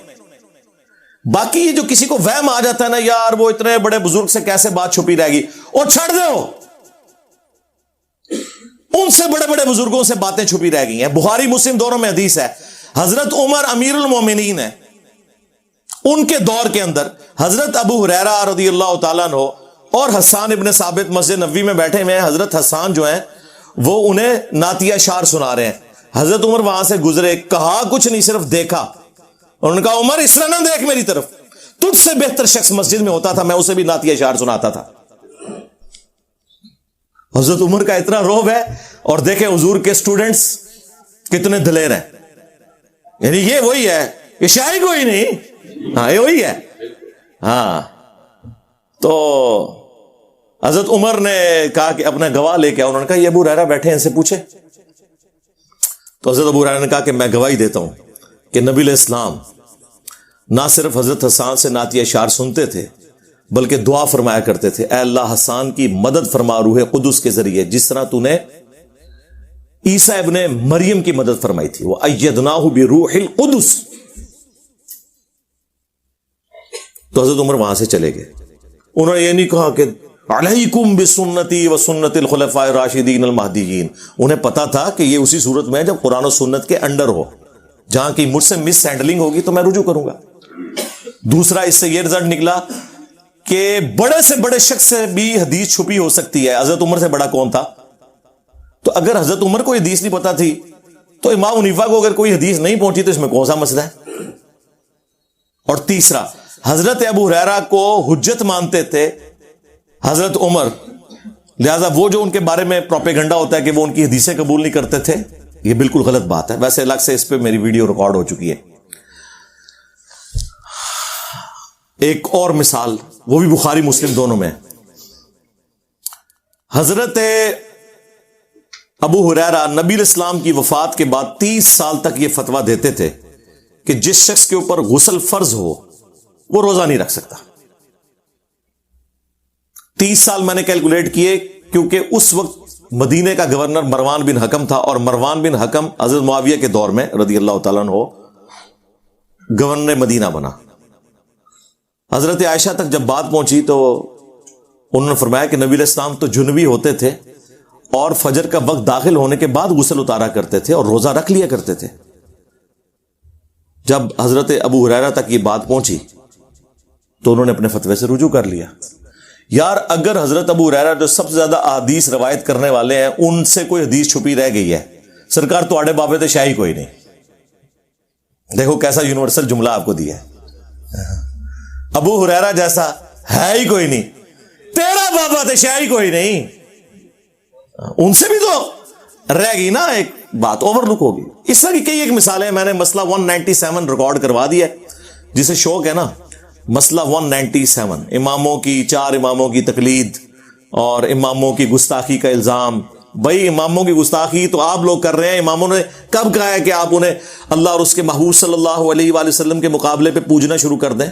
باقی یہ جو کسی کو وہم آ جاتا ہے نا، یار وہ اتنے بڑے بزرگ سے کیسے بات چھپی رہے گی، اور چھڑ دو، ان سے بڑے بڑے بزرگوں سے باتیں چھپی رہ گئی ہیں۔ بخاری مسلم دونوں میں حدیث ہے، حضرت عمر امیر المومنین ہے، ان کے دور کے اندر حضرت ابو ہریرہ رضی اللہ تعالیٰ عنہ اور حسان ابن ثابت مسجد نبوی میں بیٹھے ہوئے ہیں۔ حضرت حسان جو ہیں وہ انہیں نعتیہ شعر سنا رہے ہیں۔ حضرت عمر وہاں سے گزرے، کہا کچھ نہیں، صرف دیکھا۔ انہوں نے کہا عمر اس طرح نہ دیکھ میری طرف، تجھ سے بہتر شخص مسجد میں ہوتا تھا، میں اسے بھی نعتیہ شعر سناتا تھا۔ حضرت عمر کا اتنا روب ہے، اور دیکھیں حضور کے سٹوڈنٹس کتنے دلیر ہیں، یعنی یہ وہی ہے، یہ شاعری کوئی نہیں، ہاں یہ وہی ہے۔ ہاں تو حضرت عمر نے کہا کہ اپنا گواہ لے کے آؤ۔ انہوں نے کہا یہ ابو ہریرہ بیٹھے ہیں، ان سے پوچھے۔ تو حضرت ابو ہریرہ نے کہا کہ میں گواہی دیتا ہوں کہ نبی علیہ السلام نہ صرف حضرت حسان سے نعتیہ شعر سنتے تھے، بلکہ دعا فرمایا کرتے تھے، اے اللہ حسان کی مدد فرما روح قدس کے ذریعے، جس طرح تو نے عیسیٰ ابن مریم کی مدد فرمائی تھی، وہ ایدناہ بروح القدس۔ تو حضرت عمر وہاں سے چلے گئے، انہوں نے یہ نہیں کہا کہ علیکم بسنتی و سنت الخلفاء الراشدین المہدیین، انہیں پتا تھا کہ یہ اسی صورت میں ہے جب قرآن و سنت کے انڈر ہو، جہاں کی مجھ سے مس ہینڈلنگ ہوگی تو میں رجوع کروں گا۔ دوسرا اس سے یہ رزلٹ نکلا کہ بڑے سے بڑے شخص سے بھی حدیث چھپی ہو سکتی ہے۔ حضرت عمر سے بڑا کون تھا؟ تو اگر حضرت عمر کو حدیث نہیں پتا تھی تو امام حنیفہ کو اگر کوئی حدیث نہیں پہنچی تو اس میں کون سا مسئلہ ہے؟ اور تیسرا، حضرت ابو ہریرہ کو حجت مانتے تھے حضرت عمر، لہذا وہ جو ان کے بارے میں پروپیگنڈا ہوتا ہے کہ وہ ان کی حدیثیں قبول نہیں کرتے تھے، یہ بالکل غلط بات ہے۔ ویسے الگ سے اس پہ میری ویڈیو ریکارڈ ہو چکی ہے۔ ایک اور مثال، وہ بھی بخاری مسلم دونوں میں، حضرت ابو ہریرہ نبی الاسلام کی وفات کے بعد 30 سال تک یہ فتویٰ دیتے تھے کہ جس شخص کے اوپر غسل فرض ہو وہ روزہ نہیں رکھ سکتا۔ 30 سال میں نے کیلکولیٹ کیے، کیونکہ اس وقت مدینے کا گورنر مروان بن حکم تھا، اور مروان بن حکم حضرت معاویہ کے دور میں رضی اللہ تعالیٰ عنہ گورنر مدینہ بنا۔ حضرت عائشہ تک جب بات پہنچی تو انہوں نے فرمایا کہ نبی علیہ السلام تو جنبی ہوتے تھے اور فجر کا وقت داخل ہونے کے بعد غسل اتارا کرتے تھے اور روزہ رکھ لیا کرتے تھے۔ جب حضرت ابو ہریرہ تک یہ بات پہنچی تو انہوں نے اپنے فتوے سے رجوع کر لیا۔ یار اگر حضرت ابو ہریرہ جو سب سے زیادہ احادیث روایت کرنے والے ہیں ان سے کوئی حدیث چھپی رہ گئی ہے، سرکار تو آڑے بابے تے شاہی کوئی نہیں۔ دیکھو کیسا یونیورسل جملہ آپ کو دیا ہے، ابو ہریرہ جیسا ہے ہی کوئی نہیں، تیرا بابا تے شاہی کوئی نہیں۔ ان سے بھی تو رہ گئی نا ایک بات، اوور لک ہوگی۔ اس طرح کی کئی ایک مثالیں، میں نے مسئلہ 197 ریکارڈ کروا دیا، جسے شوق ہے نا، مسئلہ 197، اماموں کی 4 اماموں کی تقلید اور اماموں کی گستاخی کا الزام۔ بھائی اماموں کی گستاخی تو آپ لوگ کر رہے ہیں، اماموں نے کب کہا ہے کہ آپ انہیں اللہ اور اس کے محبوب صلی اللہ علیہ وآلہ وسلم کے مقابلے پہ پوجنا شروع کر دیں؟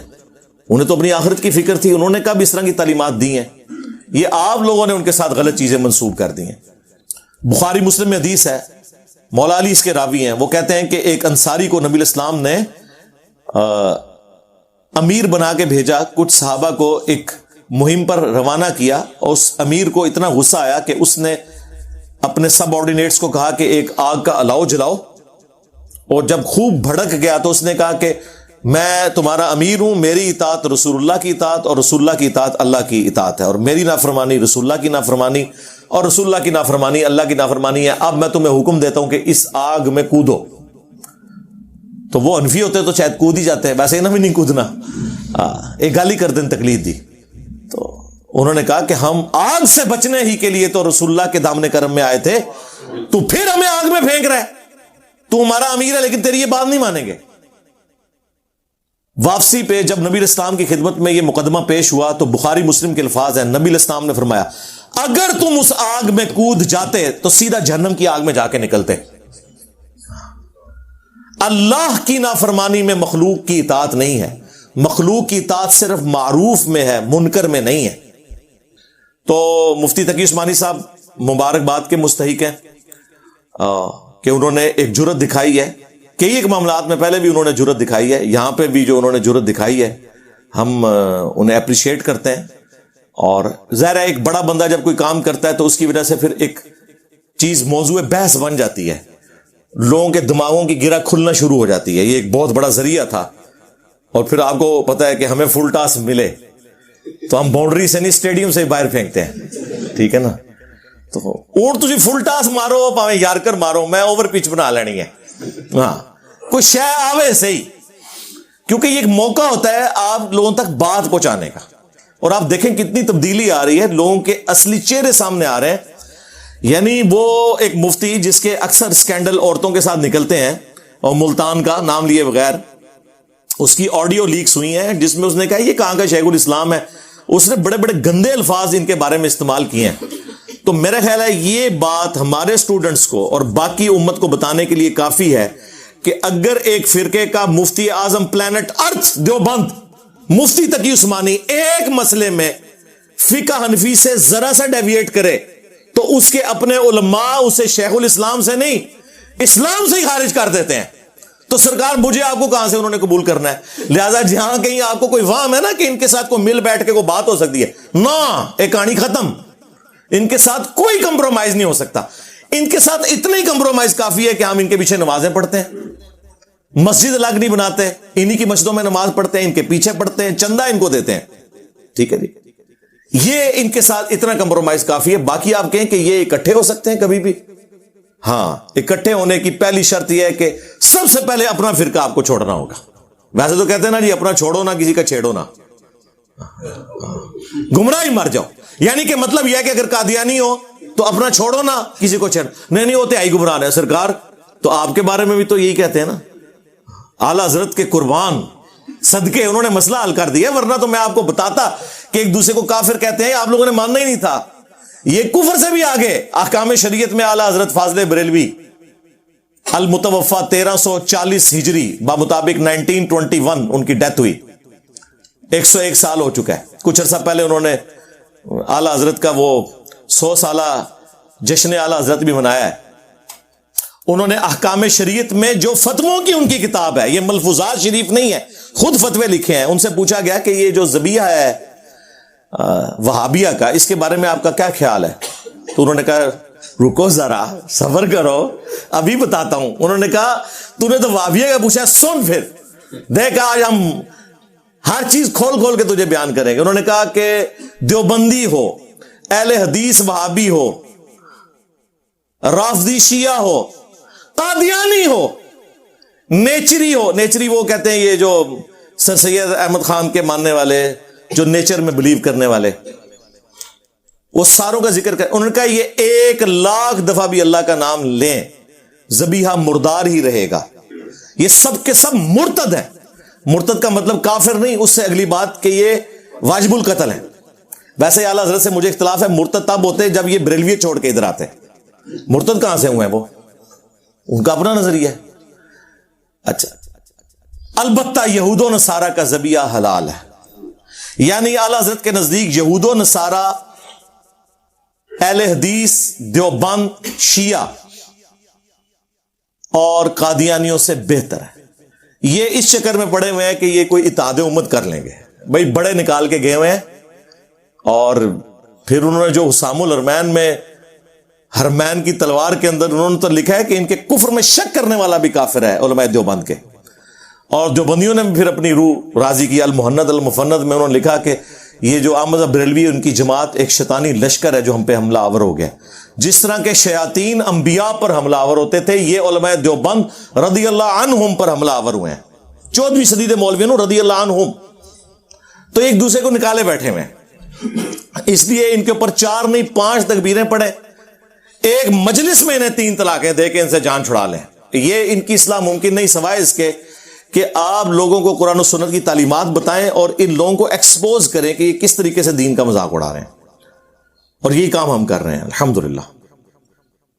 انہیں تو اپنی آخرت کی فکر تھی، انہوں نے کب اس طرح کی تعلیمات دی ہیں؟ یہ آپ لوگوں نے ان کے ساتھ غلط چیزیں منسوب کر دی ہیں۔ بخاری مسلم میں حدیث ہے، مولا علی اس کے راوی ہیں، وہ کہتے ہیں کہ ایک انصاری کو نبی الاسلام نے امیر بنا کے بھیجا، کچھ صحابہ کو ایک مہم پر روانہ کیا، اور اس امیر کو اتنا غصہ آیا کہ اس نے اپنے سب آرڈینیٹس کو کہا کہ ایک آگ کا الاؤ جلاؤ، اور جب خوب بھڑک گیا تو اس نے کہا کہ میں تمہارا امیر ہوں، میری اطاعت رسول اللہ کی اطاعت اور رسول اللہ کی اطاعت اللہ کی اطاعت ہے، اور میری نافرمانی رسول اللہ کی نافرمانی اور رسول اللہ کی نافرمانی اللہ کی نافرمانی ہے۔ اب میں تمہیں حکم دیتا ہوں کہ اس آگ میں کودو۔ تو وہ انفی ہوتے تو شاید کود ہی جاتے ہیں، ویسے انہیں بھی نہیں کودنا، ایک گالی کر دیں تقلید دی۔ تو انہوں نے کہا کہ ہم آگ سے بچنے ہی کے لیے تو رسول اللہ کے دامن کرم میں آئے تھے، تو پھر ہمیں آگ میں پھینک رہا ہے، تو ہمارا امیر ہے لیکن تیری یہ بات نہیں مانیں گے۔ واپسی پہ جب نبی الاسلام کی خدمت میں یہ مقدمہ پیش ہوا تو بخاری مسلم کے الفاظ ہیں، نبی الاسلام نے فرمایا اگر تم اس آگ میں کود جاتے تو سیدھا جہنم کی آگ میں جا کے نکلتے۔ اللہ کی نافرمانی میں مخلوق کی اطاعت نہیں ہے، مخلوق کی اطاعت صرف معروف میں ہے، منکر میں نہیں ہے۔ تو مفتی تقی عثمانی صاحب مبارکباد کے مستحق ہیں کہ انہوں نے ایک جرت دکھائی ہے، کئی ایک معاملات میں پہلے بھی انہوں نے جرت دکھائی ہے، یہاں پہ بھی جو انہوں نے جرت دکھائی ہے ہم انہیں اپریشیٹ کرتے ہیں۔ اور ظاہر ہے ایک بڑا بندہ جب کوئی کام کرتا ہے تو اس کی وجہ سے پھر ایک چیز موضوع بحث بن جاتی ہے، لوگوں کے دماغوں کی گرہ کھلنا شروع ہو جاتی ہے۔ یہ ایک بہت بڑا ذریعہ تھا، اور پھر آپ کو پتا ہے کہ ہمیں فل ٹاس ملے تو ہم باؤنڈری سے نہیں اسٹیڈیم سے باہر پھینکتے ہیں، ٹھیک ہے نا؟ تو اونٹ تجھے فل ٹاس مارو پاویں یارکر مارو، میں اوور پچ بنا لینی ہے، ہاں کوئی شے آوے صحیح، کیونکہ یہ ایک موقع ہوتا ہے آپ لوگوں تک بات پہنچانے کا۔ اور آپ دیکھیں کتنی تبدیلی آ رہی ہے، لوگوں کے اصلی چہرے سامنے آ رہے ہیں۔ یعنی وہ ایک مفتی جس کے اکثر سکینڈل عورتوں کے ساتھ نکلتے ہیں، اور ملتان کا نام لیے بغیر اس کی آڈیو لیکس ہوئی ہیں جس میں اس نے کہا یہ کہاں کا شیخ الاسلام ہے، اس نے بڑے بڑے گندے الفاظ ان کے بارے میں استعمال کیے ہیں۔ تو میرا خیال ہے یہ بات ہمارے اسٹوڈنٹس کو اور باقی امت کو بتانے کے لیے کافی ہے کہ اگر ایک فرقے کا مفتی اعظم پلانٹ ارتھ دیوبند مفتی تقی عثمانی ایک مسئلے میں فقہ حنفی سے ذرا سا ڈیویٹ کرے تو اس کے اپنے علماء اسے شیخ الاسلام سے نہیں اسلام سے ہی خارج کر دیتے ہیں. تو سرکار مجھے آپ کو کہاں سے انہوں نے قبول کرنا ہے؟ لہذا جہاں کہیں آپ کو کوئی وہم ہے نا کہ ان کے ساتھ کوئی مل بیٹھ کے کوئی بات ہو سکتی ہے، نا، ایک کہانی ختم. ان کے ساتھ کوئی کمپرومائز نہیں ہو سکتا. ان کے ساتھ اتنا ہی کمپرومائز کافی ہے کہ ہم ان کے پیچھے نمازیں پڑھتے ہیں، مسجد الگ نہیں بناتے، انہی کی مسجدوں میں نماز پڑھتے ہیں، ان کے پیچھے پڑھتے ہیں، چندہ ان کو دیتے ہیں. ٹھیک ہے جی، یہ ان کے ساتھ اتنا کمپرومائز کافی ہے. باقی آپ کہیں کہ یہ اکٹھے ہو سکتے ہیں کبھی بھی؟ ہاں، اکٹھے ہونے کی پہلی شرط یہ ہے کہ سب سے پہلے اپنا فرقہ آپ کو چھوڑنا ہوگا. ویسے تو کہتے ہیں نا جی اپنا چھوڑو نا کسی کا چھیڑو نا، گمراہ ہی مر جاؤ. یعنی کہ مطلب یہ ہے کہ اگر قادیانی ہو تو اپنا چھوڑو نا کسی کو چھیڑ. نہیں ہوتے آئی گمراہ ہے سرکار. تو آپ کے بارے میں بھی تو یہی کہتے ہیں نا، اعلی حضرت کے قربان صدقے انہوں نے مسئلہ حل کر دیا، ورنہ تو میں آپ کو بتاتا کہ ایک دوسرے کو کافر کہتے ہیں، آپ لوگوں نے ماننا ہی نہیں تھا. یہ کفر سے بھی آگے احکام شریعت میں اعلی حضرت فاضل بریلوی المتوفا 1340 ہجری بمطابق 1921 ان کی ڈیتھ ہوئی. 101 سال ہو چکا ہے. کچھ عرصہ پہلے انہوں نے اعلی حضرت کا وہ 100 سالہ جشن اعلی حضرت بھی منایا ہے. انہوں نے احکام شریعت میں جو فتووں کی ان کی کتاب ہے، یہ ملفوظات شریف نہیں ہے، خود فتوے لکھے ہیں. ان سے پوچھا گیا کہ یہ جو ذبیحہ ہے وہابیہ کا، اس کے بارے میں آپ کا کیا خیال ہے؟ تو انہوں نے کہا رکو ذرا صبر کرو ابھی بتاتا ہوں. انہوں نے کہا تو نے تو وہابیہ کا پوچھا، سن پھر دیکھ آج ہم ہر چیز کھول کھول کے تجھے بیان کریں گے. انہوں نے کہا کہ دیوبندی ہو، اہل حدیث وہابی ہو، رافضی شیعہ ہو، قادیانی ہو، نیچری ہو. نیچری وہ کہتے ہیں یہ جو سر سید احمد خان کے ماننے والے، جو نیچر میں بلیو کرنے والے، وہ ساروں کا ذکر کر. انہوں نے کہا یہ 1,00,000 دفعہ بھی اللہ کا نام لیں ذبیحہ مردار ہی رہے گا. یہ سب کے سب مرتد ہیں. مرتد کا مطلب کافر نہیں، اس سے اگلی بات کہ یہ واجب القتل ہیں. ویسے اعلیٰ حضرت سے مجھے اختلاف ہے، مرتد تب ہوتے جب یہ بریلوی چھوڑ کے ادھر آتے. مرتد کہاں سے ہوئے ہیں؟ وہ ان کا اپنا نظریہ ہے. اچھا، البتہ یہود و نصارہ کا ذبیحہ حلال ہے. یعنی اعلیٰ حضرت کے نزدیک یہود و نصارہ، اہل حدیث، دیوبند، شیعہ اور قادیانیوں سے بہتر ہے. یہ اس چکر میں پڑے ہوئے ہیں کہ یہ کوئی اتحاد امت کر لیں گے. بھائی بڑے نکال کے گئے ہوئے ہیں، اور پھر انہوں نے جو حسام الحرمین میں حرمین کی تلوار کے اندر انہوں نے تو لکھا ہے کہ ان کے کفر میں شک کرنے والا بھی کافر ہے علماء دیوبند کے. اور دیوبندیوں نے پھر اپنی روح راضی کی. المحند المفند میں انہوں نے لکھا کہ یہ جو احمد بریلوی ان کی جماعت ایک شیطانی لشکر ہے جو ہم پہ حملہ آور ہو گیا. جس طرح کے شیاطین انبیاء پر حملہ آور ہوتے تھے، یہ علماء دیوبند رضی اللہ عنہم پر حملہ آور ہوئے ہیں. 14ویں صدی کے مولویوں رضی اللہ عنہم تو ایک دوسرے کو نکالے بیٹھے ہوئے ہیں. اس لیے ان کے اوپر 4 نہیں 5 تکبیریں پڑے، ایک مجلس میں انہیں 3 طلاقیں دے کے ان سے جان چھڑا لیں. یہ ان کی اصلاح ممکن نہیں سوائے اس کے کہ آپ لوگوں کو قرآن و سنت کی تعلیمات بتائیں اور ان لوگوں کو ایکسپوز کریں کہ یہ کس طریقے سے دین کا مذاق اڑا رہے ہیں. اور یہی کام ہم کر رہے ہیں الحمدللہ.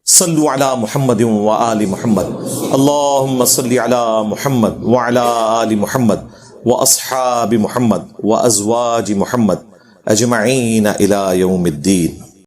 صلو علی محمد و آل محمد، اللہم صلی علی محمد وعلی آل محمد و اصحاب محمد و ازواج محمد اجمعین الی یوم الدین.